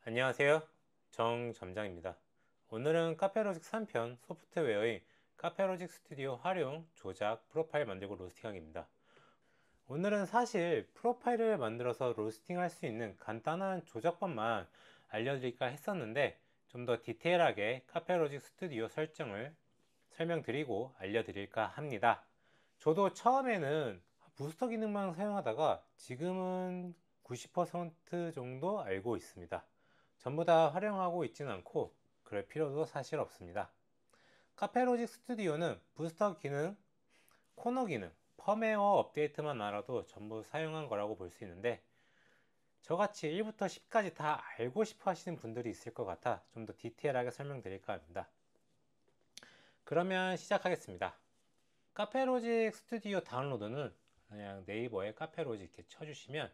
안녕하세요. 정점장입니다. 오늘은 카페로직 3편 소프트웨어의 카페로직 스튜디오 활용, 조작, 프로파일 만들고 로스팅하기입니다. 오늘은 사실 프로파일을 만들어서 로스팅 할 수 있는 간단한 조작법만 알려드릴까 했었는데 좀 더 디테일하게 카페로직 스튜디오 설정을 설명드리고 알려드릴까 합니다. 저도 처음에는 부스터 기능만 사용하다가 지금은 90% 정도 알고 있습니다. 전부 다 활용하고 있지는 않고 그럴 필요도 사실 없습니다. 카페로직 스튜디오는 부스터 기능, 코너 기능, 펌웨어 업데이트만 알아도 전부 사용한 거라고 볼 수 있는데 저같이 1부터 10까지 다 알고 싶어 하시는 분들이 있을 것 같아 좀 더 디테일하게 설명드릴까 합니다. 그러면 시작하겠습니다. 카페로직 스튜디오 다운로드는 그냥 네이버에 카페로직 이렇게 쳐주시면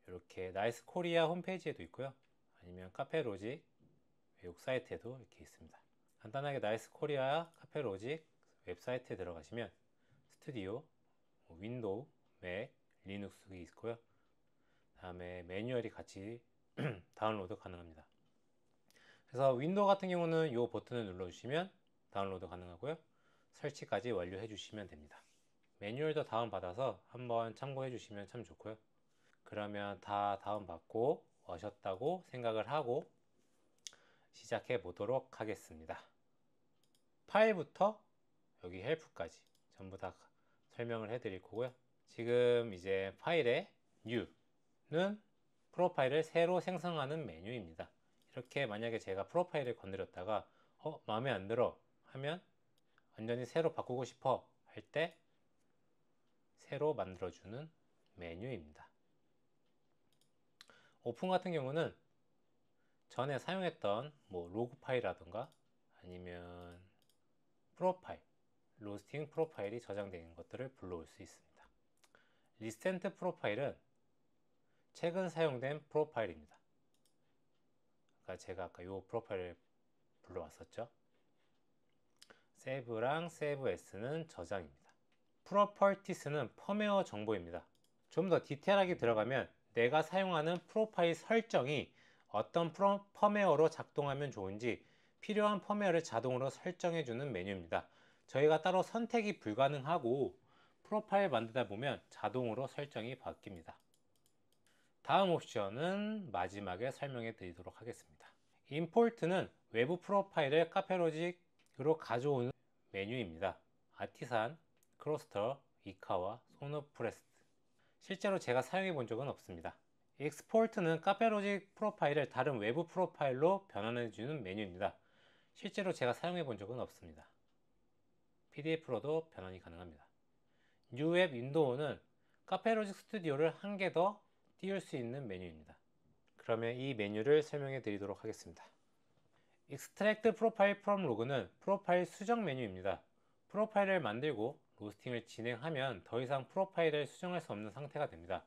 이렇게 나이스 코리아 홈페이지에도 있고요. 아니면 카페로직 외국 사이트에도 이렇게 있습니다. 간단하게 나이스 코리아 카페로직 웹사이트에 들어가시면 스튜디오, 윈도우, 맥, 리눅스 있고요. 다음에 매뉴얼이 같이 다운로드 가능합니다. 그래서 윈도우 같은 경우는 이 버튼을 눌러주시면 다운로드 가능하고요. 설치까지 완료해 주시면 됩니다. 매뉴얼도 다운받아서 한번 참고해 주시면 참 좋고요. 그러면 다 다운받고 오셨다고 생각을 하고 시작해 보도록 하겠습니다. 파일부터 여기 헬프까지 전부 다 설명을 해 드릴 거고요. 지금 이제 파일의 New는 프로파일을 새로 생성하는 메뉴입니다. 이렇게 만약에 제가 프로파일을 건드렸다가 마음에 안 들어 하면 완전히 새로 바꾸고 싶어 할 때 새로 만들어주는 메뉴입니다. 오픈 같은 경우는 전에 사용했던 로그 파일이라든가 아니면 프로파일, 로스팅 프로파일이 저장되어 있는 것들을 불러올 수 있습니다. 리센트 프로파일은 최근 사용된 프로파일입니다. 그러니까 제가 아까 이 프로파일을 불러왔었죠. 세브랑 세브 S는 저장입니다. 프로퍼티스는 펌웨어 정보입니다. 좀 더 디테일하게 들어가면 내가 사용하는 프로파일 설정이 어떤 펌웨어로 작동하면 좋은지 필요한 펌웨어를 자동으로 설정해주는 메뉴입니다. 저희가 따로 선택이 불가능하고 프로파일 만들다 보면 자동으로 설정이 바뀝니다. 다음 옵션은 마지막에 설명해 드리도록 하겠습니다. 임포트는 외부 프로파일을 카페로직으로 가져오는 메뉴입니다. 아티산, 크로스터, 이카와, 소노프레스트. 실제로 제가 사용해 본 적은 없습니다. 익스포트는 카페로직 프로파일을 다른 외부 프로파일로 변환해 주는 메뉴입니다. 실제로 제가 사용해 본 적은 없습니다. PDF로도 변환이 가능합니다. 뉴웹 윈도우는 카페로직 스튜디오를 한 개 더 띄울 수 있는 메뉴입니다. 그러면 이 메뉴를 설명해 드리도록 하겠습니다. Extract Profile from Log는 프로파일 수정 메뉴입니다. 프로파일을 만들고 로스팅을 진행하면 더 이상 프로파일을 수정할 수 없는 상태가 됩니다.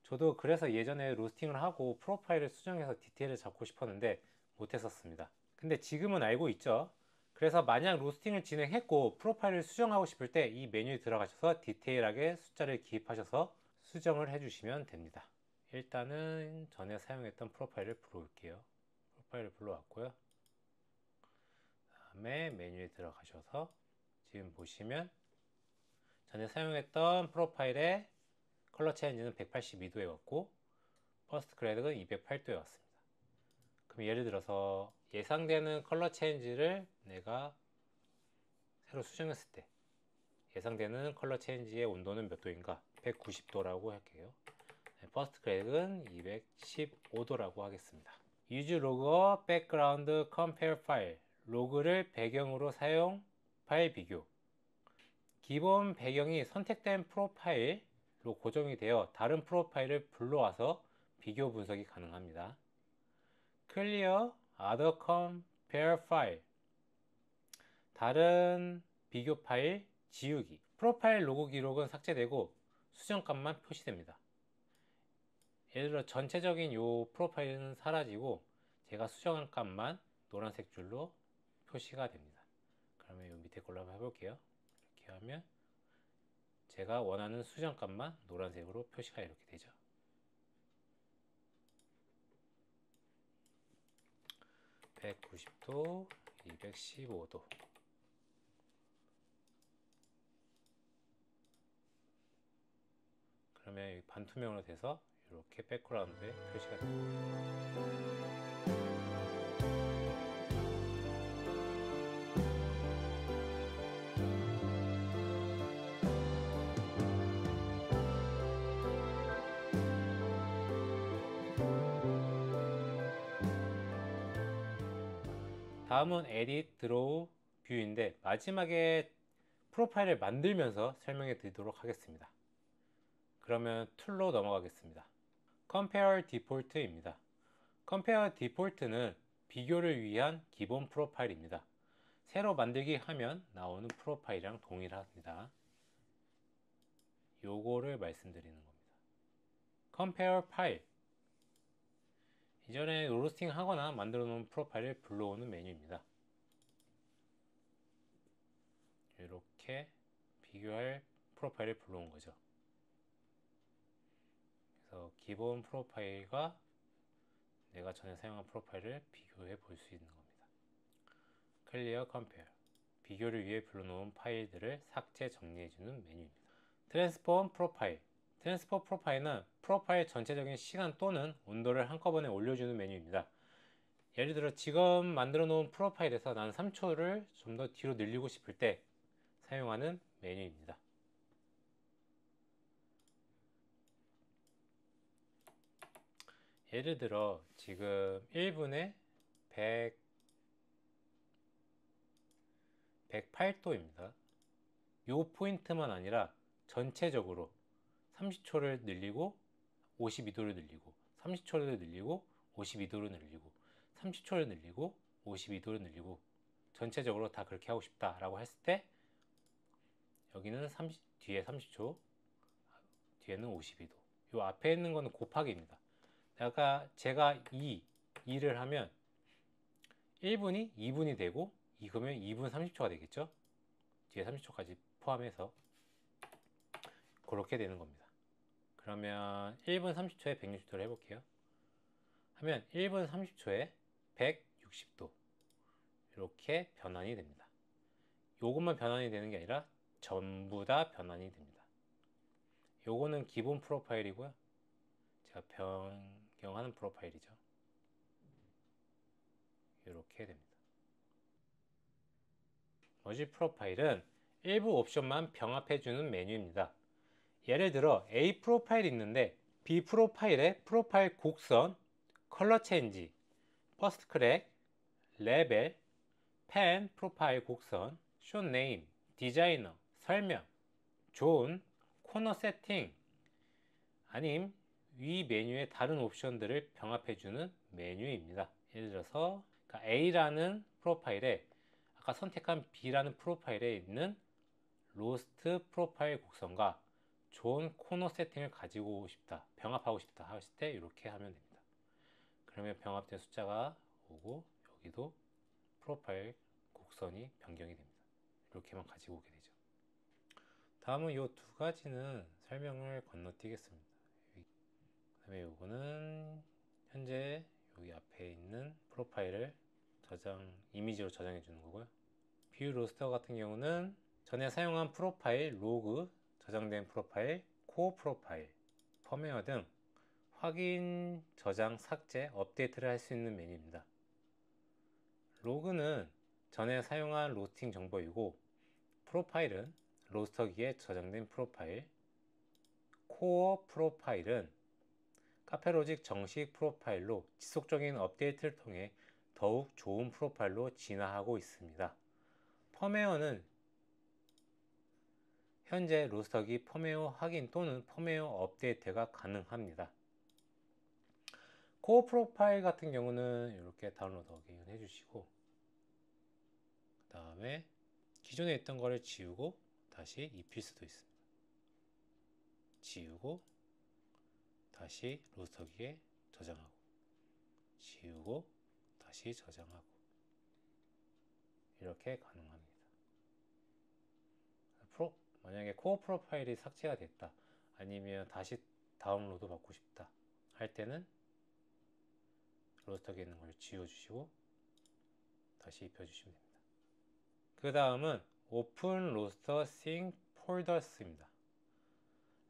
저도 그래서 예전에 로스팅을 하고 프로파일을 수정해서 디테일을 잡고 싶었는데 못했었습니다. 근데 지금은 알고 있죠. 그래서 만약 로스팅을 진행했고 프로파일을 수정하고 싶을 때 이 메뉴에 들어가셔서 디테일하게 숫자를 기입하셔서 수정을 해주시면 됩니다. 일단은 전에 사용했던 프로파일을 불러올게요. 프로파일을 불러왔고요. 다음에 메뉴에 들어가셔서 지금 보시면 전에 사용했던 프로파일의 컬러 체인지는 182도에 왔고 퍼스트 그레이드는 208도에 왔습니다. 그럼 예를 들어서 예상되는 컬러 체인지를 내가 새로 수정했을 때 예상되는 컬러 체인지의 온도는 몇 도인가? 190도라고 할게요. 퍼스트 그레이드는 215도라고 하겠습니다. Use Logger Background Compare File 로그를 배경으로 사용 파일 비교. 기본 배경이 선택된 프로파일로 고정이 되어 다른 프로파일을 불러와서 비교 분석이 가능합니다. Clear Other Compare File 다른 비교 파일 지우기. 프로파일 로그 기록은 삭제되고 수정값만 표시됩니다. 예를 들어 전체적인 이 프로파일은 사라지고 제가 수정한 값만 노란색 줄로 표시가 됩니다. 그러면 이 밑에 걸로 한번 해볼게요. 이렇게 하면 제가 원하는 수정값만 노란색으로 표시가 이렇게 되죠. 190도, 215도. 그러면 반투명으로 돼서 이렇게 백그라운드에 표시가 됩니다. 다음은 에딧, 드로우, 뷰인데 마지막에 프로파일을 만들면서 설명해 드리도록 하겠습니다. 그러면 툴로 넘어가겠습니다. Compare Default입니다. Compare Default는 비교를 위한 기본 프로파일입니다. 새로 만들기 하면 나오는 프로파일이랑 동일합니다. 요거를 말씀드리는 겁니다. Compare 파일, 이전에 로스팅 하거나 만들어 놓은 프로파일을 불러오는 메뉴입니다. 이렇게 비교할 프로파일을 불러온 거죠. 그래서 기본 프로파일과 내가 전에 사용한 프로파일을 비교해 볼 수 있는 겁니다. Clear Compare, 비교를 위해 불러놓은 파일들을 삭제 정리해주는 메뉴입니다. Transform Profile, 트랜스포 프로파일은 프로파일 전체적인 시간 또는 온도를 한꺼번에 올려주는 메뉴입니다. 예를 들어 지금 만들어 놓은 프로파일에서 난 3초를 좀 더 뒤로 늘리고 싶을 때 사용하는 메뉴입니다. 예를 들어 지금 1분에 108도입니다. 이 포인트만 아니라 전체적으로 30초를 늘리고 52도를 늘리고 30초를 늘리고 52도를 늘리고 30초를 늘리고 52도를 늘리고 전체적으로 다 그렇게 하고 싶다 라고 했을 때 여기는 뒤에 30초, 뒤에는 52도. 이 앞에 있는 거는 곱하기입니다. 제가 2를 하면 1분이 2분이 되고 그러면 2분 30초가 되겠죠. 뒤에 30초까지 포함해서 그렇게 되는 겁니다. 그러면 1분 30초에 160도를 해볼게요. 하면 1분 30초에 160도 이렇게 변환이 됩니다. 요것만 변환이 되는 게 아니라 전부 다 변환이 됩니다. 요거는 기본 프로파일이고요. 제가 변경하는 프로파일이죠. 이렇게 됩니다. 머지 프로파일은 일부 옵션만 병합해주는 메뉴입니다. 예를 들어 A 프로파일이 있는데 B 프로파일의 프로파일 곡선, 컬러 체인지, 퍼스트 크랙, 레벨, 펜 프로파일 곡선, 쇼 네임, 디자이너, 설명, 존, 코너 세팅, 아님 위 메뉴의 다른 옵션들을 병합해주는 메뉴입니다. 예를 들어서 A라는 프로파일에 아까 선택한 B라는 프로파일에 있는 로스트 프로파일 곡선과 좋은 코너 세팅을 가지고 싶다, 병합하고 싶다 하실 때 이렇게 하면 됩니다. 그러면 병합된 숫자가 오고 여기도 프로파일 곡선이 변경이 됩니다. 이렇게만 가지고 오게 되죠. 다음은 이 두 가지는 설명을 건너뛰겠습니다. 그 다음에 이거는 현재 여기 앞에 있는 프로파일을 이미지로 저장해 주는 거고요. 뷰 로스터 같은 경우는 전에 사용한 프로파일, 로그, 저장된 프로파일, 코어 프로파일, 펌웨어 등 확인, 저장, 삭제, 업데이트를 할 수 있는 메뉴입니다. 로그는 전에 사용한 로스팅 정보이고, 프로파일은 로스터기에 저장된 프로파일, 코어 프로파일은 카페로직 정식 프로파일로 지속적인 업데이트를 통해 더욱 좋은 프로파일로 진화하고 있습니다. 펌웨어는 현재 로스터기 펌웨어 확인 또는 펌웨어 업데이트가 가능합니다. 코어 프로파일 같은 경우는 이렇게 다운로드 어게인 해주시고, 그 다음에 기존에 있던 거를 지우고 다시 입힐 수도 있습니다. 지우고 다시 로스터기에 저장하고, 지우고 다시 저장하고, 이렇게 가능합니다. 만약에 코어 프로파일이 삭제가 됐다, 아니면 다시 다운로드 받고 싶다 할 때는 로스터기에 있는 걸 지워주시고 다시 입혀주시면 됩니다. 그 다음은 오픈 로스터 싱 폴더스입니다.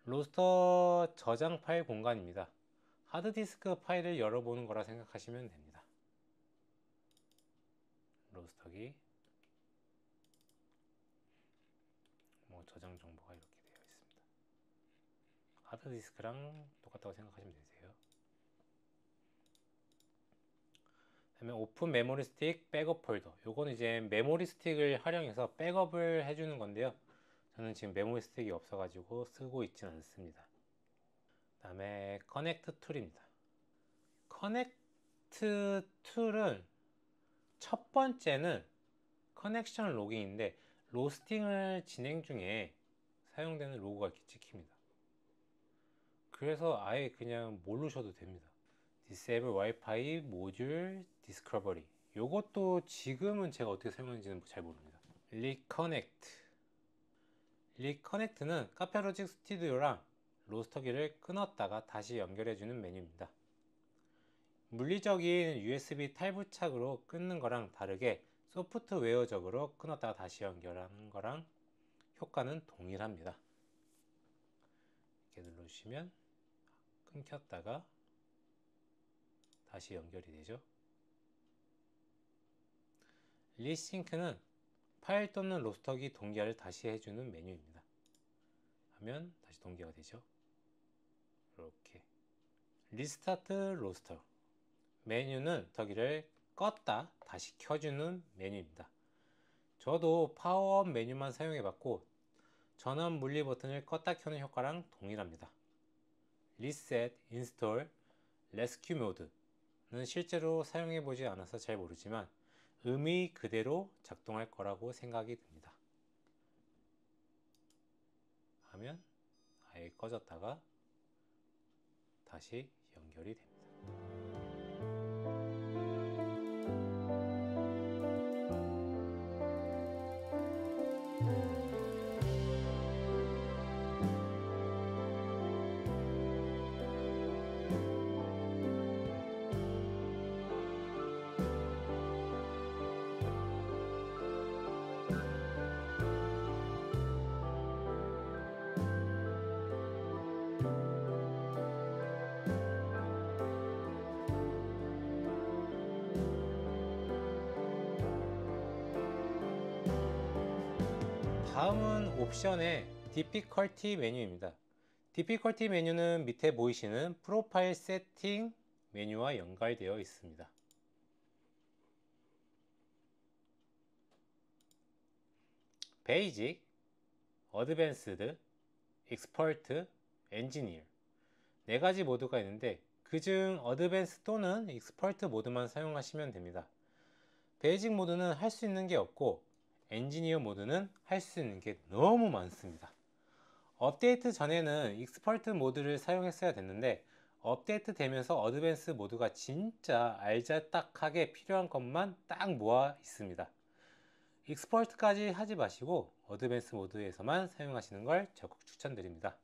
로스터 저장 파일 공간입니다. 하드디스크 파일을 열어보는 거라 생각하시면 됩니다. 로스터기 저장 정보가 이렇게 되어 있습니다. 하드디스크랑 똑같다고 생각하시면 되세요. 그다음에 오픈 메모리 스틱 백업 폴더. 요거는 이제 메모리 스틱을 활용해서 백업을 해주는 건데요. 저는 지금 메모리 스틱이 없어가지고 쓰고 있진 않습니다. 그다음에 커넥트 툴입니다. 커넥트 툴은 첫 번째는 커넥션 로깅인데 로스팅을 진행 중에 사용되는 로고가 이렇게 찍힙니다. 그래서 아예 그냥 모르셔도 됩니다. Disable Wi-Fi Module Discovery. 요것도 지금은 제가 어떻게 사용하는지는 잘 모릅니다. Reconnect는 카페로직 스튜디오랑 로스터기를 끊었다가 다시 연결해주는 메뉴입니다. 물리적인 USB 탈부착으로 끊는 거랑 다르게 소프트웨어적으로 끊었다가 다시 연결하는 거랑 효과는 동일합니다. 이렇게 눌러주시면 끊겼다가 다시 연결이 되죠. 리싱크는 파일 또는 로스터기 동기화를 다시 해주는 메뉴입니다. 하면 다시 동기화가 되죠. 이렇게 리스타트 로스터 메뉴는 로스터기를 껐다 다시 켜주는 메뉴입니다. 저도 파워업 메뉴만 사용해봤고 전원 분리 버튼을 껐다 켜는 효과랑 동일합니다. 리셋, 인스톨, 레스큐 모드는 실제로 사용해보지 않아서 잘 모르지만 의미 그대로 작동할 거라고 생각이 듭니다. 하면 아예 꺼졌다가 다시 연결이 됩니다. 다음은 옵션의 Difficulty 메뉴입니다. Difficulty 메뉴는 밑에 보이시는 프로파일 세팅 메뉴와 연결되어 있습니다. 베이직, 어드밴스드, 익스퍼트, 엔지니어 네 가지 모드가 있는데 그중 어드밴스 또는 익스퍼트 모드만 사용하시면 됩니다. 베이직 모드는 할 수 있는 게 없고 엔지니어 모드는 할 수 있는 게 너무 많습니다. 업데이트 전에는 익스퍼트 모드를 사용했어야 됐는데 업데이트 되면서 어드밴스 모드가 진짜 알잘딱하게 필요한 것만 딱 모아 있습니다. 익스퍼트까지 하지 마시고 어드밴스 모드에서만 사용하시는 걸 적극 추천드립니다.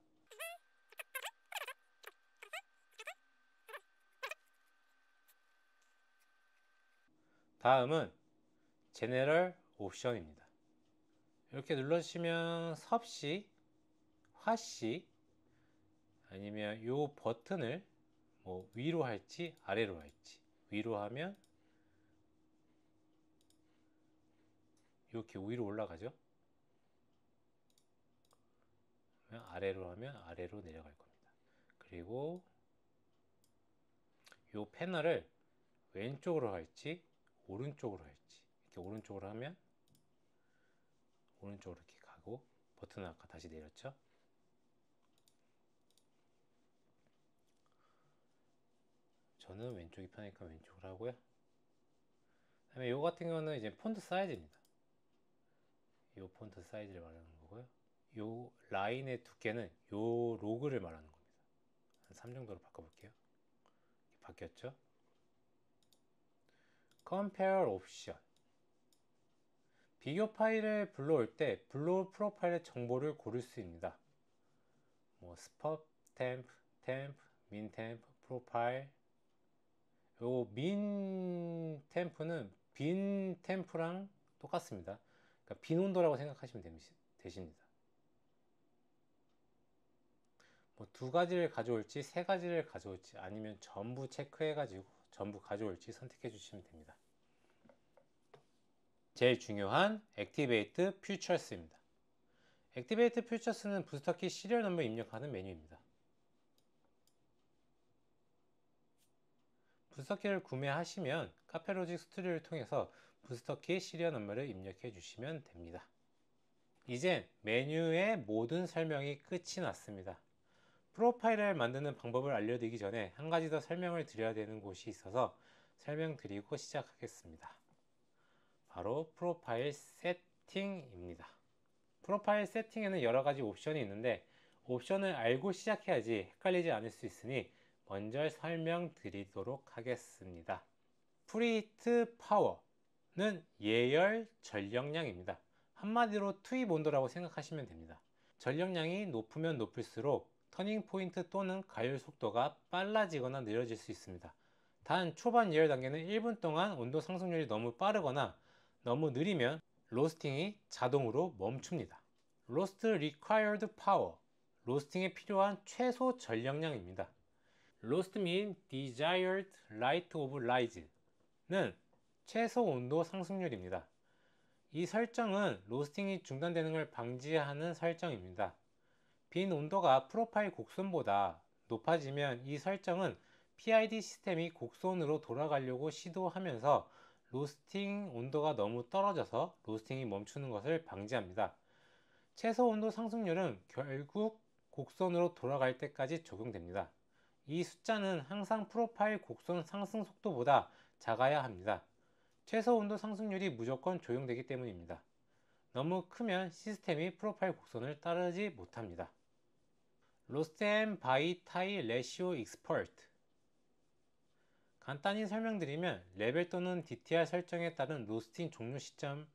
다음은 제너럴 옵션입니다. 이렇게 눌러주시면 섭씨, 화씨 아니면 이 버튼을 위로 할지 아래로 할지, 위로 하면 이렇게 위로 올라가죠. 아래로 하면 아래로 내려갈 겁니다. 그리고 이 패널을 왼쪽으로 할지 오른쪽으로 할지, 이렇게 오른쪽으로 하면 오른쪽으로 이렇게 가고, 버튼을 아까 다시 내렸죠. 저는 왼쪽이 편하니까 왼쪽으로 하고요. 그다음에 이거 같은 경우는 이제 폰트 사이즈입니다. 이 폰트 사이즈를 말하는 거고요. 이 라인의 두께는 이 로그를 말하는 겁니다. 한 3 정도로 바꿔볼게요. 바뀌었죠? Compare 옵션. 비교 파일을 불러올 때 불러올 프로파일의 정보를 고를 수 있습니다. 스펍, 템프, 민 템프, 프로파일. 요 민 템프는 빈 템프랑 똑같습니다. 그러니까 빈 온도라고 생각하시면 되십니다. 뭐 두 가지를 가져올지 세 가지를 가져올지 아니면 전부 체크해 가지고 전부 가져올지 선택해 주시면 됩니다. 제일 중요한 액티베이트 퓨처스입니다. 액티베이트 퓨처스는 부스터키 시리얼 넘버 입력하는 메뉴입니다. 부스터키를 구매하시면 카페로직 스튜디오를 통해서 부스터키 시리얼 넘버를 입력해 주시면 됩니다. 이젠 메뉴의 모든 설명이 끝이 났습니다. 프로파일을 만드는 방법을 알려드리기 전에 한 가지 더 설명을 드려야 되는 곳이 있어서 설명드리고 시작하겠습니다. 바로 프로파일 세팅입니다. 프로파일 세팅에는 여러 가지 옵션이 있는데 옵션을 알고 시작해야지 헷갈리지 않을 수 있으니 먼저 설명드리도록 하겠습니다. 프리히트 파워는 예열 전력량입니다. 한마디로 투입 온도라고 생각하시면 됩니다. 전력량이 높으면 높을수록 터닝 포인트 또는 가열 속도가 빨라지거나 느려질 수 있습니다. 단 초반 예열 단계는 1분 동안 온도 상승률이 너무 빠르거나 너무 느리면 로스팅이 자동으로 멈춥니다. Roast Required Power, 로스팅에 필요한 최소 전력량입니다. Roast mean Desired Rate of Rise는 최소 온도 상승률입니다. 이 설정은 로스팅이 중단되는 걸 방지하는 설정입니다. 빈 온도가 프로파일 곡선보다 높아지면 이 설정은 PID 시스템이 곡선으로 돌아가려고 시도하면서 로스팅 온도가 너무 떨어져서 로스팅이 멈추는 것을 방지합니다. 최소 온도 상승률은 결국 곡선으로 돌아갈 때까지 적용됩니다. 이 숫자는 항상 프로파일 곡선 상승 속도보다 작아야 합니다. 최소 온도 상승률이 무조건 적용되기 때문입니다. 너무 크면 시스템이 프로파일 곡선을 따르지 못합니다. Roast and Buy Tie Ratio Expert, 간단히 설명드리면 레벨 또는 DTR 설정에 따른 로스팅 종료 시점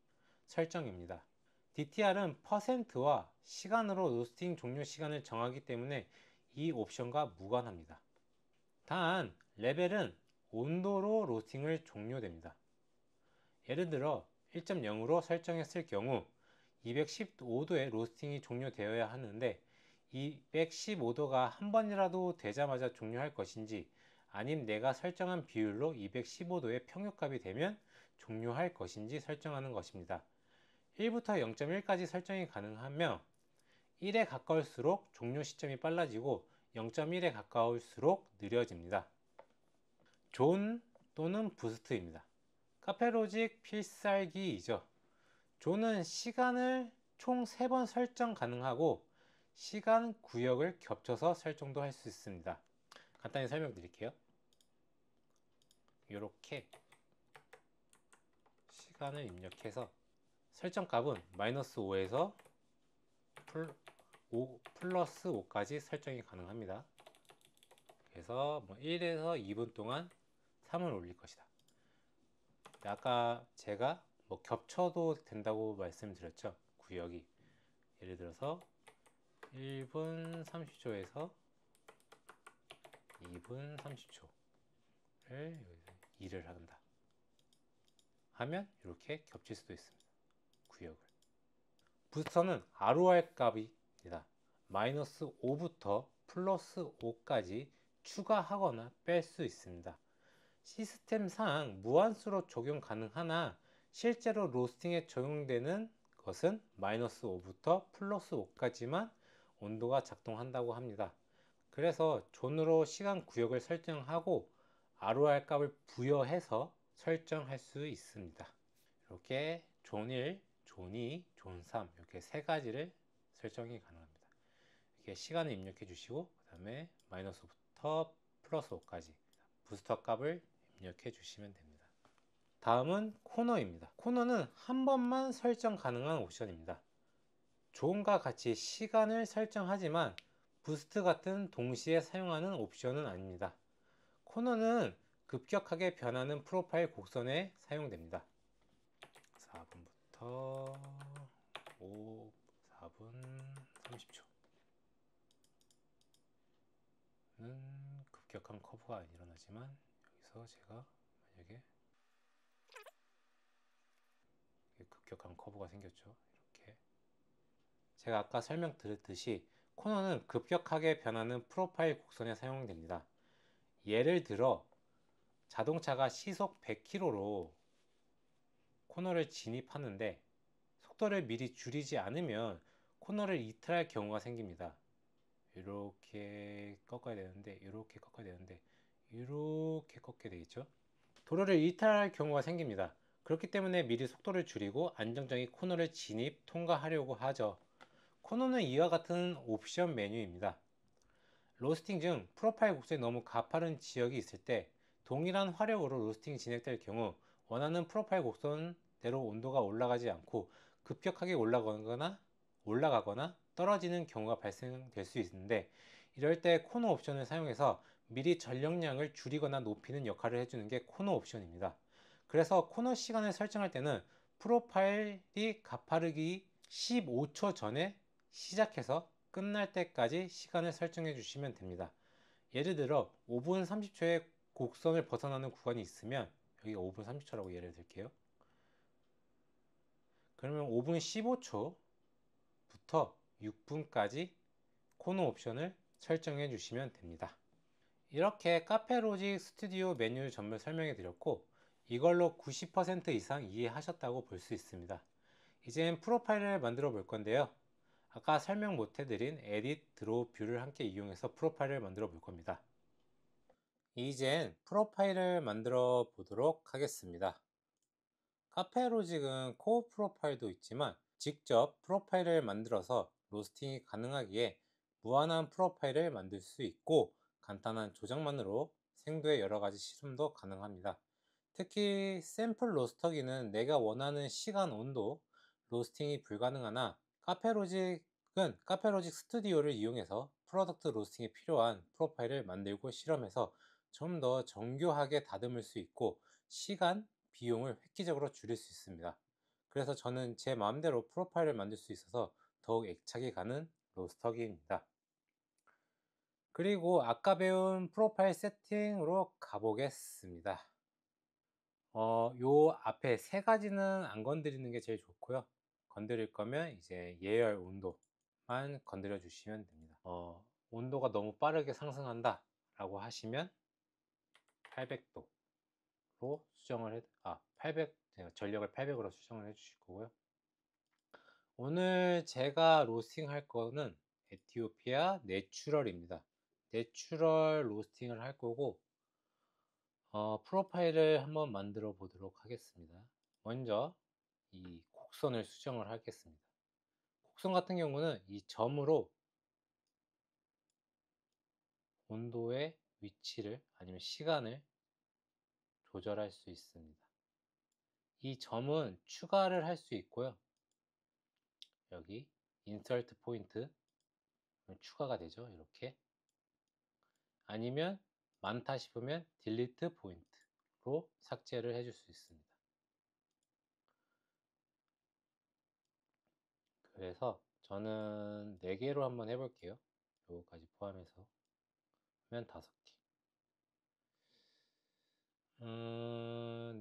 설정입니다. DTR은 퍼센트와 시간으로 로스팅 종료 시간을 정하기 때문에 이 옵션과 무관합니다. 단 레벨은 온도로 로스팅을 종료됩니다. 예를 들어 1.0으로 설정했을 경우 215도에 로스팅이 종료되어야 하는데 215도가 한 번이라도 되자마자 종료할 것인지 아님 내가 설정한 비율로 215도의 평균값이 되면 종료할 것인지 설정하는 것입니다. 1부터 0.1까지 설정이 가능하며 1에 가까울수록 종료 시점이 빨라지고 0.1에 가까울수록 느려집니다. 존 또는 부스트입니다. 카페로직 필살기이죠. 존은 시간을 총 3번 설정 가능하고 시간 구역을 겹쳐서 설정도 할 수 있습니다. 간단히 설명드릴게요. 이렇게 시간을 입력해서 설정 값은 -5에서 플러스 5까지 설정이 가능합니다. 그래서 1에서 2분 동안 3을 올릴 것이다. 아까 제가 겹쳐도 된다고 말씀드렸죠. 구역이 예를 들어서 1분 30초에서 2분 30초를 2를 한다 하면 이렇게 겹칠 수도 있습니다. 구역을. 부스터는 ROR 값입니다. -5부터 플러스 5까지 추가하거나 뺄 수 있습니다. 시스템상 무한수로 적용 가능하나 실제로 로스팅에 적용되는 것은 -5부터 플러스 5까지만 온도가 작동한다고 합니다. 그래서 존으로 시간 구역을 설정하고 ROR 값을 부여해서 설정할 수 있습니다. 이렇게 존 1, 존 2, 존 3 이렇게 세 가지를 설정이 가능합니다. 이렇게 시간을 입력해 주시고 그 다음에 -5부터 플러스 5까지 부스터 값을 입력해 주시면 됩니다. 다음은 코너입니다. 코너는 한 번만 설정 가능한 옵션입니다. 존과 같이 시간을 설정하지만 부스트 같은 동시에 사용하는 옵션은 아닙니다. 코너는 급격하게 변하는 프로파일 곡선에 사용됩니다. 4분부터 4분 30초는 급격한 커브가 일어나지만 여기서 제가 만약에 커브가 생겼죠. 이렇게 제가 아까 설명드렸듯이 코너는 급격하게 변하는 프로파일 곡선에 사용됩니다. 예를 들어 자동차가 시속 100km로 코너를 진입하는데 속도를 미리 줄이지 않으면 코너를 이탈할 경우가 생깁니다. 이렇게 꺾어야 되는데 이렇게 꺾어야 되는데 이렇게 꺾게 되겠죠. 도로를 이탈할 경우가 생깁니다. 그렇기 때문에 미리 속도를 줄이고 안정적인 코너를 진입 통과하려고 하죠. 코너는 이와 같은 옵션 메뉴입니다. 로스팅 중 프로파일 곡선이 너무 가파른 지역이 있을 때 동일한 화력으로 로스팅이 진행될 경우 원하는 프로파일 곡선대로 온도가 올라가지 않고 급격하게 올라가거나 떨어지는 경우가 발생될 수 있는데, 이럴 때 코너 옵션을 사용해서 미리 전력량을 줄이거나 높이는 역할을 해주는 게 코너 옵션입니다. 그래서 코너 시간을 설정할 때는 프로파일이 가파르기 15초 전에 시작해서 끝날 때까지 시간을 설정해 주시면 됩니다. 예를 들어 5분 30초의 곡선을 벗어나는 구간이 있으면 여기가 5분 30초라고 예를 들게요. 그러면 5분 15초부터 6분까지 코너 옵션을 설정해 주시면 됩니다. 이렇게 카페로직 스튜디오 메뉴 전부 설명해 드렸고, 이걸로 90% 이상 이해하셨다고 볼 수 있습니다. 이젠 프로파일을 만들어 볼 건데요. 아까 설명 못 해드린 에딧, 드로우, 뷰를 함께 이용해서 프로파일을 만들어 볼 겁니다. 이젠 프로파일을 만들어 보도록 하겠습니다. 카페로직은 코어 프로파일도 있지만 직접 프로파일을 만들어서 로스팅이 가능하기에 무한한 프로파일을 만들 수 있고, 간단한 조작만으로 생도의 여러가지 실험도 가능합니다. 특히 샘플 로스터기는 내가 원하는 시간, 온도, 로스팅이 불가능하나 카페로직은 카페로직 스튜디오를 이용해서 프로덕트 로스팅에 필요한 프로파일을 만들고 실험해서 좀 더 정교하게 다듬을 수 있고 시간, 비용을 획기적으로 줄일 수 있습니다. 그래서 저는 제 마음대로 프로파일을 만들 수 있어서 더욱 애착이 가는 로스터기입니다. 그리고 아까 배운 프로파일 세팅으로 가보겠습니다. 요 앞에 세 가지는 안 건드리는 게 제일 좋고요. 건드릴 거면 이제 예열 온도만 건드려 주시면 됩니다. 온도가 너무 빠르게 상승한다 라고 하시면 800도로 수정을 800, 전력을 800으로 수정을 해 주실 거고요. 오늘 제가 로스팅 할 거는 에티오피아 내추럴입니다. 내추럴 로스팅을 할 거고, 프로파일을 한번 만들어 보도록 하겠습니다. 먼저 이 곡선을 수정을 하겠습니다. 곡선 같은 경우는 이 점으로 온도의 위치를 아니면 시간을 조절할 수 있습니다. 이 점은 추가를 할 수 있고요. 여기 인서트 포인트 추가가 되죠. 이렇게. 아니면 많다 싶으면 딜리트 포인트로 삭제를 해줄 수 있습니다. 그래서 저는 4개로 한번 해볼게요. 요거까지 포함해서 하면 5개.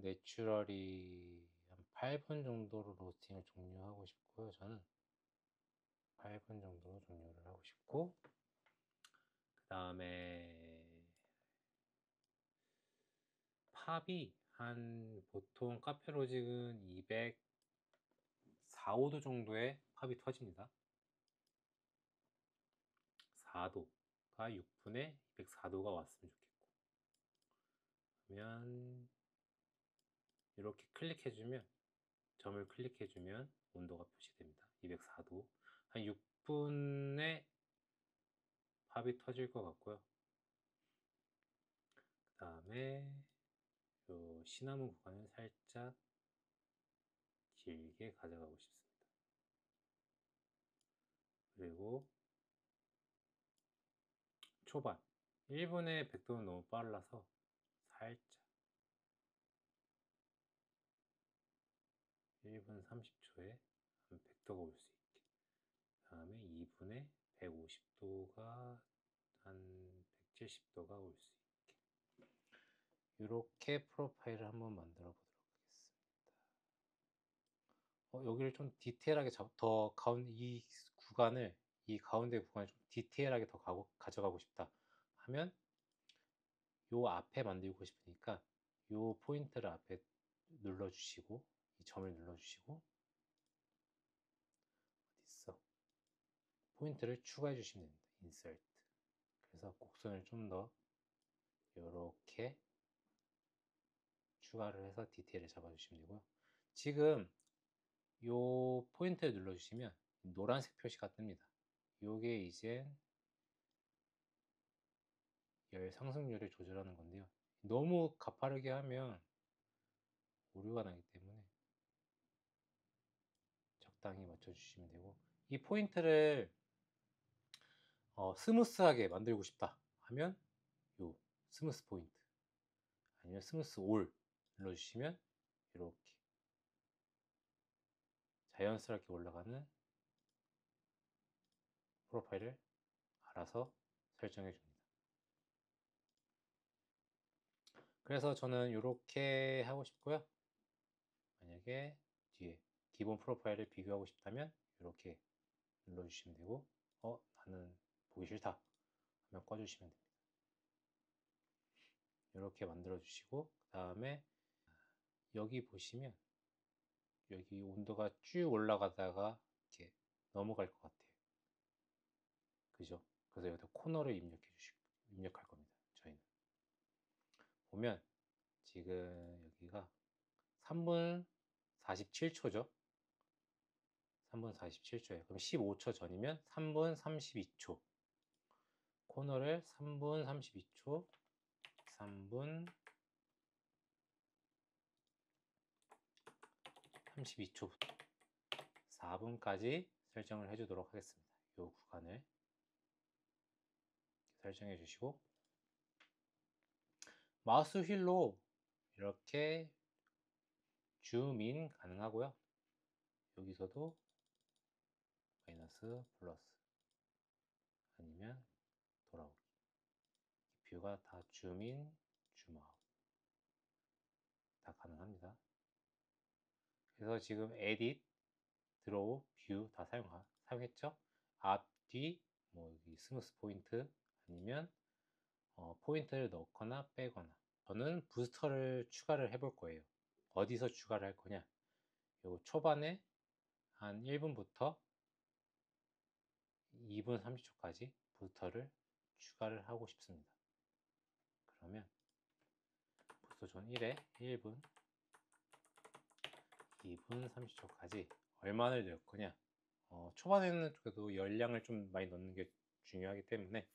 내추럴이 한 8분 정도로 로스팅을 종료하고 싶고요. 저는 8분 정도로 종료를 하고 싶고, 그 다음에 팝이 한 보통 카페로직은 204, 5도 정도의 팝이 터집니다. 4도가 6분에 204도가 왔으면 좋겠고, 그러면 이렇게 클릭해주면, 점을 클릭해주면 온도가 표시됩니다. 204도. 한 6분에 팝이 터질 것 같고요. 그 다음에 요 시나몬 구간을 살짝 길게 가져가고 싶습니다. 그리고 초반 1분에 100도는 너무 빨라서 살짝 1분 30초에 한 100도가 올 수 있게, 그 다음에 2분에 150도가 한 170도가 올 수 있게, 이렇게 프로파일을 한번 만들어 보도록 하겠습니다. 여기를 좀 디테일하게 더 이 가운데 구간을 좀 디테일하게 더 가져가고 싶다 하면 요 앞에 만들고 싶으니까 요 포인트를 앞에 눌러주시고 이 점을 눌러주시고 어디 있어? 포인트를 추가해 주시면 됩니다. 인서트. 그래서 곡선을 좀 더 이렇게 추가를 해서 디테일을 잡아주시면 되고요. 지금 요 포인트를 눌러주시면 노란색 표시가 뜹니다. 요게 이제 열 상승률을 조절하는 건데요. 너무 가파르게 하면 오류가 나기 때문에 적당히 맞춰주시면 되고, 이 포인트를 스무스하게 만들고 싶다 하면 요 스무스 포인트 아니면 스무스 올 눌러주시면 이렇게 자연스럽게 올라가는 프로파일을 알아서 설정해 줍니다. 그래서 저는 이렇게 하고 싶고요. 만약에 뒤에 기본 프로파일을 비교하고 싶다면 이렇게 눌러주시면 되고, 나는 보기 싫다 하면 꺼주시면 됩니다. 이렇게 만들어 주시고, 그 다음에 여기 보시면 여기 온도가 쭉 올라가다가 이렇게 넘어갈 것 같아요. 그죠? 그래서 여기다 코너를 입력할 겁니다. 저희는 보면 지금 여기가 3분 47초죠. 3분 47초예요. 그럼 15초 전이면 3분 32초. 코너를 3분 32초, 3분 32초부터 4분까지 설정을 해주도록 하겠습니다. 이 구간을 설정해 주시고, 마우스 휠로 이렇게 줌인 가능하고요. 여기서도 마이너스 플러스 아니면 돌아오기, 뷰가 다 줌인 줌아웃 다 가능합니다. 그래서 지금 에딧, 드로우, 뷰 다 사용했죠. 앞, 뒤, 뭐 여기 스무스 포인트 아니면 포인트를 넣거나 빼거나. 저는 부스터를 추가를 해볼 거예요. 어디서 추가를 할 거냐, 요 초반에 한 1분부터 2분 30초까지 부스터를 추가를 하고 싶습니다. 그러면 부스터 존 1에 1분, 2분 30초까지 얼마를 넣을 거냐, 초반에는 그래도 열량을 좀 많이 넣는 게 중요하기 때문에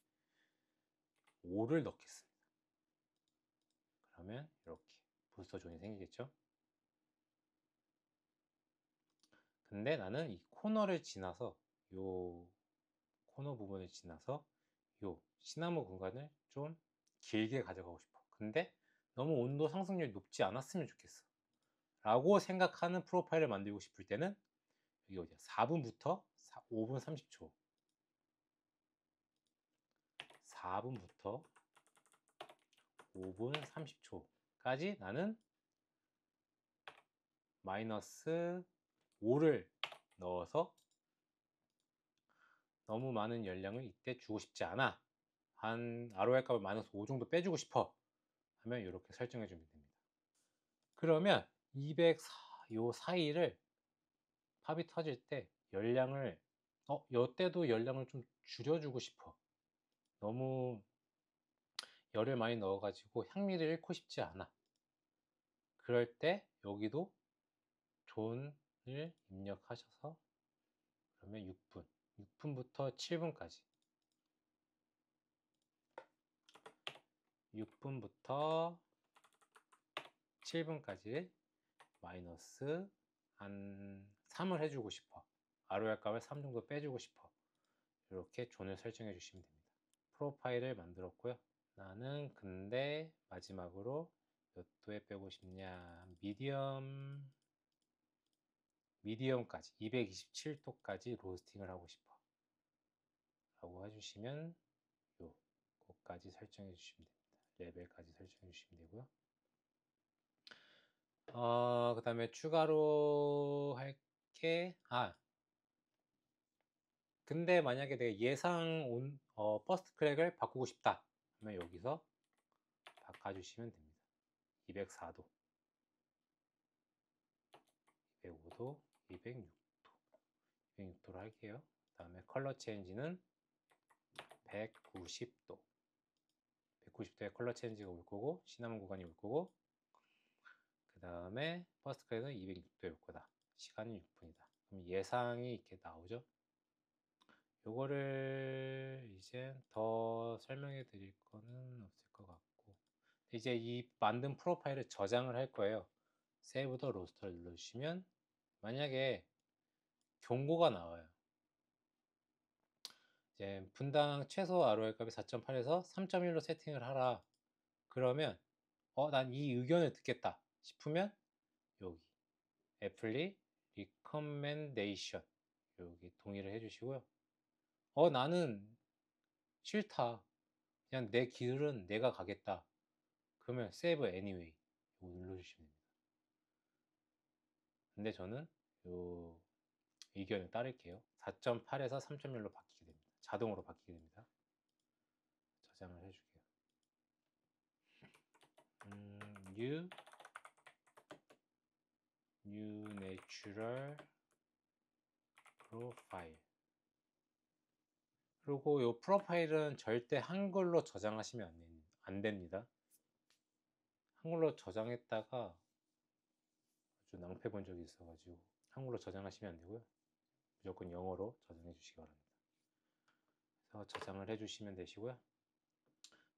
5를 넣겠습니다. 그러면 이렇게 부스터 존이 생기겠죠. 근데 나는 이 코너를 지나서, 요 코너 부분을 지나서 요 시나모 공간을 좀 길게 가져가고 싶어. 근데 너무 온도 상승률이 높지 않았으면 좋겠어 라고 생각하는 프로파일을 만들고 싶을 때는 여기 어디야, 4분부터 5분 30초, 4분부터 5분 30초까지 나는 마이너스 5를 넣어서 너무 많은 열량을 이때 주고 싶지 않아, 한 ROI 값을 마이너스 5 정도 빼주고 싶어 하면 이렇게 설정해 주면 됩니다. 그러면 204, 요 사이를 팝이 터질 때 열량을 요때도 열량을 좀 줄여주고 싶어. 너무 열을 많이 넣어가지고 향미를 잃고 싶지 않아. 그럴 때 여기도 존을 입력하셔서 그러면 6분, 6분부터 7분까지, 6분부터 7분까지 마이너스 한 3을 해주고 싶어. ROR 값을 3 정도 빼주고 싶어. 이렇게 존을 설정해 주시면 됩니다. 프로파일을 만들었고요. 나는 근데 마지막으로 몇 도에 빼고 싶냐, 미디엄까지 227도까지 로스팅을 하고 싶어 라고 해주시면 요거까지 설정해 주시면 됩니다. 레벨까지 설정해 주시면 되고요. 그 다음에 추가로 할 이렇게 근데 만약에 내가 예상 퍼스트 크랙을 바꾸고 싶다 그러면 여기서 바꿔주시면 됩니다. 204도, 205도, 206도, 206도로 할게요. 그 다음에 컬러 체인지는 190도, 190도의 컬러 체인지가 올 거고 시나몬 구간이 올 거고, 그 다음에 퍼스트 크랙은 206도에 올 거다. 시간은 6분이다. 그럼 예상이 이렇게 나오죠. 요거를 이제 더 설명해 드릴 거는 없을 것 같고, 이제 이 만든 프로파일을 저장을 할 거예요. 세이브 더 로스터를 눌러주시면 만약에 경고가 나와요. 이제 분당 최소 ROI 값이 4.8에서 3.1로 세팅을 하라. 그러면 난 이 의견을 듣겠다 싶으면 여기 애플리 리커멘데이션 여기 동의를 해주시고요. 나는 싫다. 그냥 내 길은 내가 가겠다. 그러면 Save Anyway 이거 눌러주시면 됩니다. 근데 저는 요 의견을 따를게요. 4.8에서 3.1로 바뀌게 됩니다. 자동으로 바뀌게 됩니다. 저장을 해줄게요. New Natural Profile. 그리고 이 프로파일은 절대 한글로 저장하시면 안 됩니다. 한글로 저장했다가 아주 낭패 본 적이 있어가지고 한글로 저장하시면 안 되고요. 무조건 영어로 저장해 주시기 바랍니다. 그래서 저장을 해주시면 되시고요.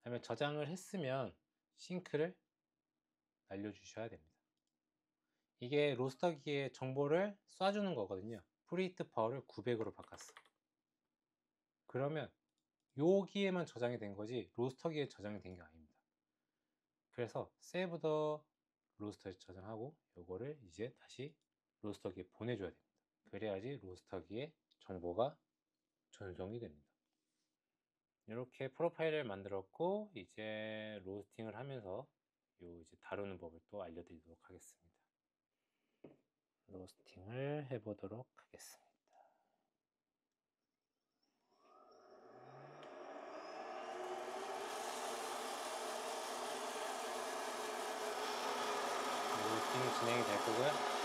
다음에 저장을 했으면 싱크를 날려주셔야 됩니다. 이게 로스터기에 정보를 쏴주는 거거든요. 프리히트 파워를 900으로 바꿨어. 그러면 여기에만 저장이 된 거지 로스터기에 저장이 된 게 아닙니다. 그래서 세이브 더 로스터에 저장하고 요거를 이제 다시 로스터기에 보내줘야 됩니다. 그래야지 로스터기에 정보가 전송이 됩니다. 이렇게 프로파일을 만들었고 이제 로스팅을 하면서 이제 다루는 법을 또 알려드리도록 하겠습니다. 로스팅을 해보도록 하겠습니다. 로스팅이 진행이 될 거고요.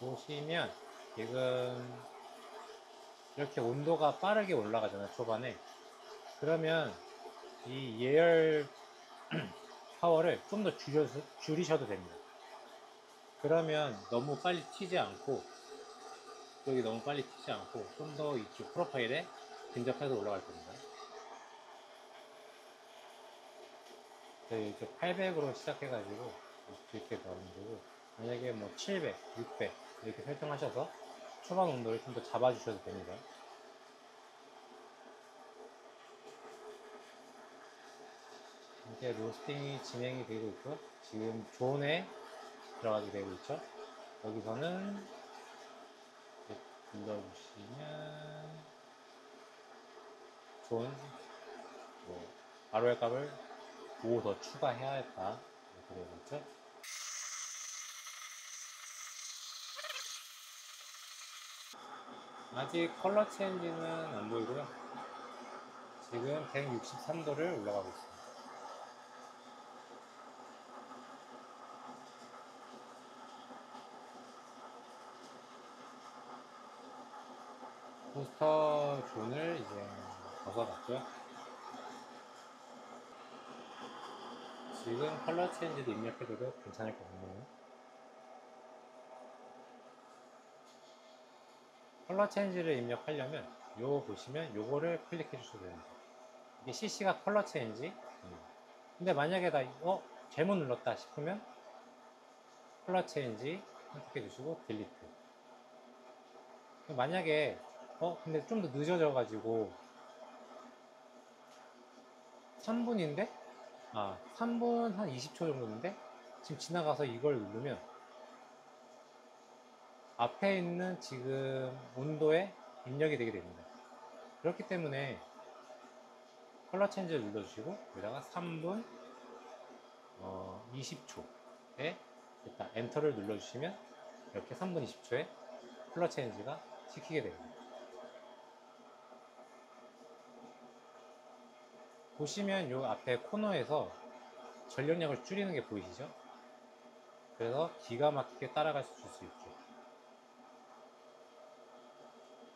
보시면 지금 이렇게 온도가 빠르게 올라가잖아요, 초반에. 그러면 이 예열 파워를 좀 더 줄이셔도 됩니다. 그러면 너무 빨리 튀지 않고, 여기 너무 빨리 튀지 않고 좀 더 이쪽 프로파일에 근접해서 올라갈 겁니다. 이제 800으로 시작해가지고 이렇게 나오는 거고, 만약에 뭐 700, 600 이렇게 설정하셔서 초반 온도를 좀 더 잡아주셔도 됩니다. 이제 로스팅이 진행이 되고 있고 지금 존에 들어가게 되고 있죠. 여기서는 눌러주시면 존 ROI 값을 5 더 추가해야겠다 이렇게 되고 있죠. 아직 컬러 체인지는 안 보이고요. 지금 163도를 올라가고 있습니다. 부스터 존을 이제 벗어났고요. 지금 컬러 체인지도 입력해도 괜찮을 것 같네요. 컬러 체인지를 입력하려면 요거 보시면 요거를 클릭해 주셔도 됩니다. 이게 CC가 컬러 체인지. 근데 만약에 나 잘못 눌렀다 싶으면 컬러 체인지 선택해 주시고 딜리트. 만약에 근데 좀 더 늦어져 가지고 3분인데 3분 한 20초 정도인데 지금 지나가서 이걸 누르면 앞에 있는 지금 온도에 입력이 되게 됩니다. 그렇기 때문에 컬러 체인지를 눌러주시고 여기다가 3분 20초에 일단 엔터를 눌러주시면 이렇게 3분 20초에 컬러 체인지가 시키게 됩니다. 보시면 요 앞에 코너에서 전력량을 줄이는 게 보이시죠? 그래서 기가 막히게 따라갈 수 있죠.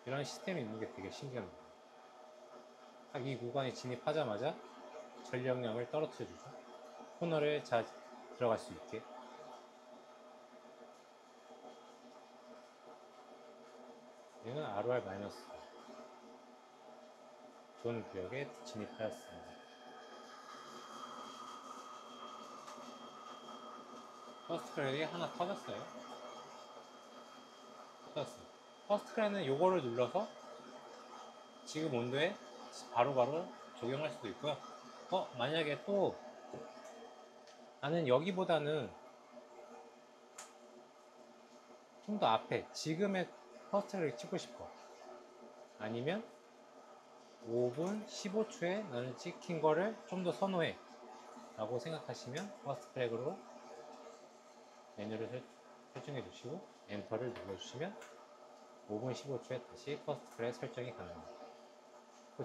이런 시스템이 있는 게 되게 신기합니다. 딱 이 구간에 진입하자마자 전력량을 떨어뜨려 주죠. 코너를 잘 들어갈 수 있게. 얘는 ROR- 존 구역에 진입하였습니다. 퍼스트 크랙이 하나 터졌어요. 퍼스트 크랙은 요거를 눌러서 지금 온도에 바로바로 적용할 수도 있고요. 만약에 또 나는 여기보다는 좀 더 앞에 지금의 퍼스트 크랙 찍고 싶어. 아니면 5분 15초에 나는 찍힌 거를 좀 더 선호해 라고 생각하시면 퍼스트 크랙으로 메뉴를 설정해 주시고 엔터를 눌러주시면 5분 15초에 다시 퍼스트 크랙 설정이 가능합니다.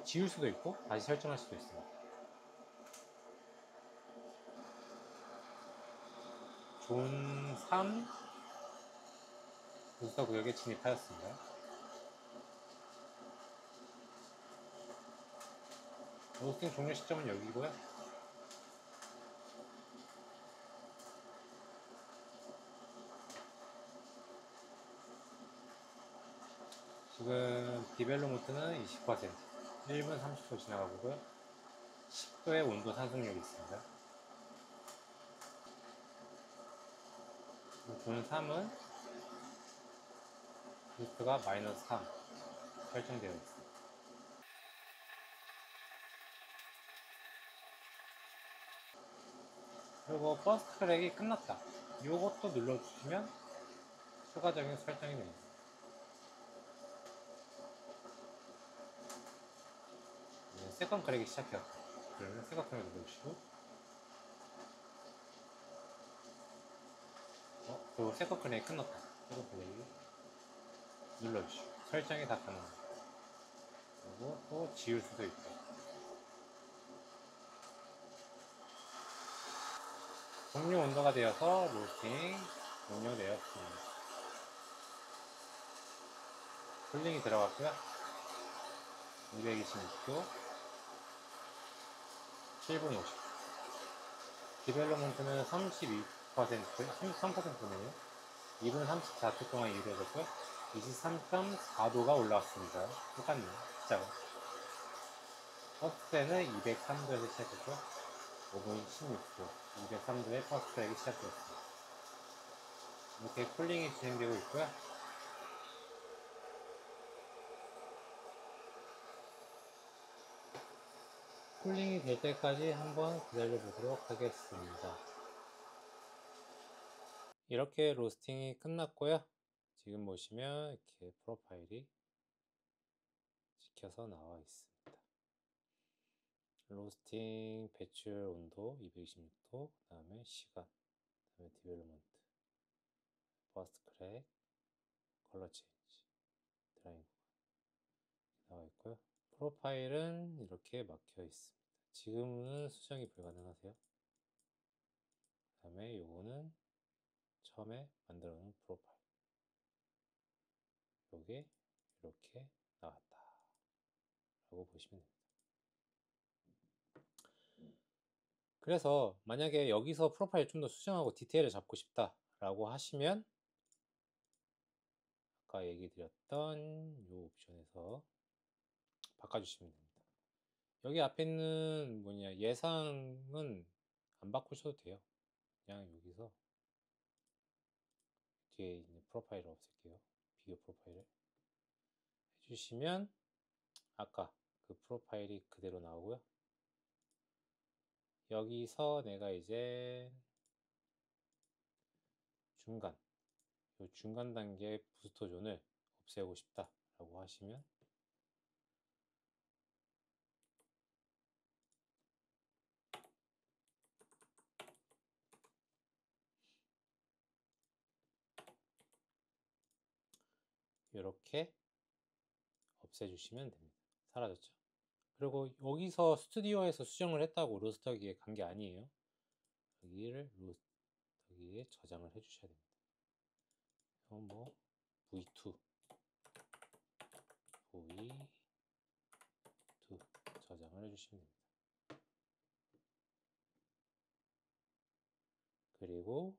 지울 수도 있고 다시 설정할 수도 있습니다. 존 3 부스터 구역에 진입하였습니다. 로스팅 종료 시점은 여기고요. 지금 디벨로먼트는 20%, 1분 30초 지나가고요. 10도의 온도 상승력이 있습니다. 존 3은 부스트가 마이너스 3 설정되어 있습니다. 그리고 퍼스트 크랙이 끝났다. 이것도 눌러주시면 추가적인 설정이 됩니다. 세컨드 크랙이 시작되었다. 그러면 세컨드 크랙 눌러주시고 그리고 세컨드 크랙이 끝났다. 세컨드 크랙이 눌러주시고 설정이 다 가능합니다. 그리고 또 지울 수도 있고 종료 온도가 되어서 로스팅 종료되었습니다. 쿨링이 들어갔고요. 226도 7분 50. 디벨로먼트는 32%, 33%네요. 2분 34초 동안 이루어졌고요. 23.4도가 올라왔습니다. 똑같네요. 숫자가. 퍼스트 때는 203도에서 시작했고 5분 16초 203도에 퍼스트 트랙이 시작되었습니다. 이렇게 쿨링이 진행되고 있고요. 쿨링이 될 때까지 한번 기다려 보도록 하겠습니다. 이렇게 로스팅이 끝났고요. 지금 보시면 이렇게 프로파일이 찍혀서 나와 있습니다. 로스팅 배출 온도 226도, 그 다음에 시간, 그 다음에 디벨로먼트, 퍼스트 크랙, 컬러 체인지, 드라잉 나와 있고요. 프로파일은 이렇게 막혀 있습니다. 지금은 수정이 불가능하세요. 그 다음에 요거는 처음에 만들어 놓은 프로파일. 요게 이렇게 나왔다 라고 보시면 됩니다. 그래서 만약에 여기서 프로파일 좀 더 수정하고 디테일을 잡고 싶다 라고 하시면 아까 얘기 드렸던 요 옵션에서 바꿔주시면 됩니다. 여기 앞에 있는 예상은 안 바꾸셔도 돼요. 그냥 여기서 뒤에 있는 프로파일을 없앨게요. 비교 프로파일을 해주시면 아까 그 프로파일이 그대로 나오고요. 여기서 내가 이제 중간 이 중간 단계 부스터 존을 없애고 싶다라고 하시면 이렇게 없애주시면 됩니다. 사라졌죠? 그리고 여기서 스튜디오에서 수정을 했다고 로스터기에 간 게 아니에요. 여기를 로스터기에 저장을 해주셔야 됩니다. 이건 뭐 V2 저장을 해주시면 됩니다. 그리고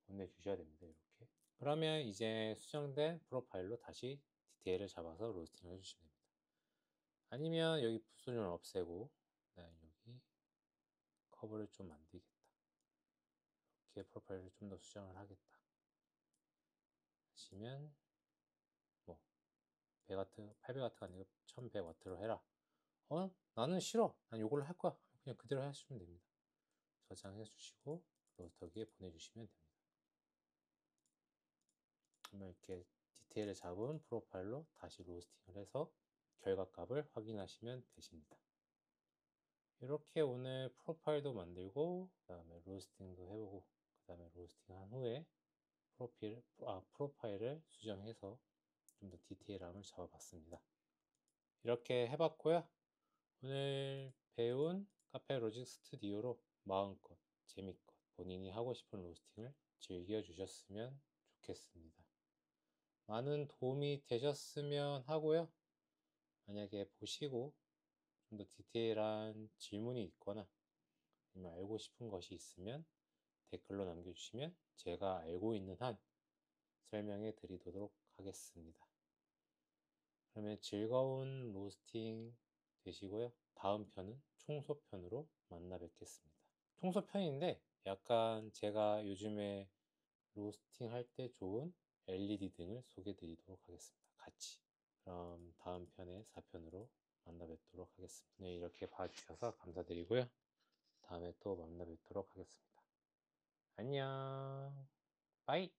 보내주셔야 됩니다. 이렇게. 그러면 이제 수정된 프로파일로 다시 디테일을 잡아서 로스팅을 해주시면 됩니다. 아니면 여기 부수존을 없애고 여기 커브를 좀 만들겠다. 이렇게 프로파일을 좀 더 수정을 하겠다 하시면 뭐 100W, 800W가 아니고 1100W로 해라. 나는 싫어. 난 이걸로 할 거야. 그냥 그대로 하시면 됩니다. 저장해 주시고 로스터기에 보내주시면 됩니다. 그러면 이렇게 디테일을 잡은 프로파일로 다시 로스팅을 해서 결과값을 확인하시면 되십니다. 이렇게 오늘 프로파일도 만들고 그 다음에 로스팅도 해보고 그 다음에 로스팅한 후에 프로파일을 수정해서 좀 더 디테일함을 잡아봤습니다. 이렇게 해봤고요. 오늘 배운 카페로직 스튜디오로 마음껏 재밌껏 본인이 하고 싶은 로스팅을 즐겨주셨으면 좋겠습니다. 많은 도움이 되셨으면 하고요. 만약에 보시고 좀 더 디테일한 질문이 있거나 아니면 알고 싶은 것이 있으면 댓글로 남겨주시면 제가 알고 있는 한 설명해 드리도록 하겠습니다. 그러면 즐거운 로스팅 되시고요. 다음 편은 청소편으로 만나 뵙겠습니다. 청소편인데 약간 제가 요즘에 로스팅 할 때 좋은 LED 등을 소개해 드리도록 하겠습니다. 같이. 그럼 다음 편의 4편으로 만나 뵙도록 하겠습니다. 네, 이렇게 봐주셔서 감사드리고요. 다음에 또 만나 뵙도록 하겠습니다. 안녕. 빠이.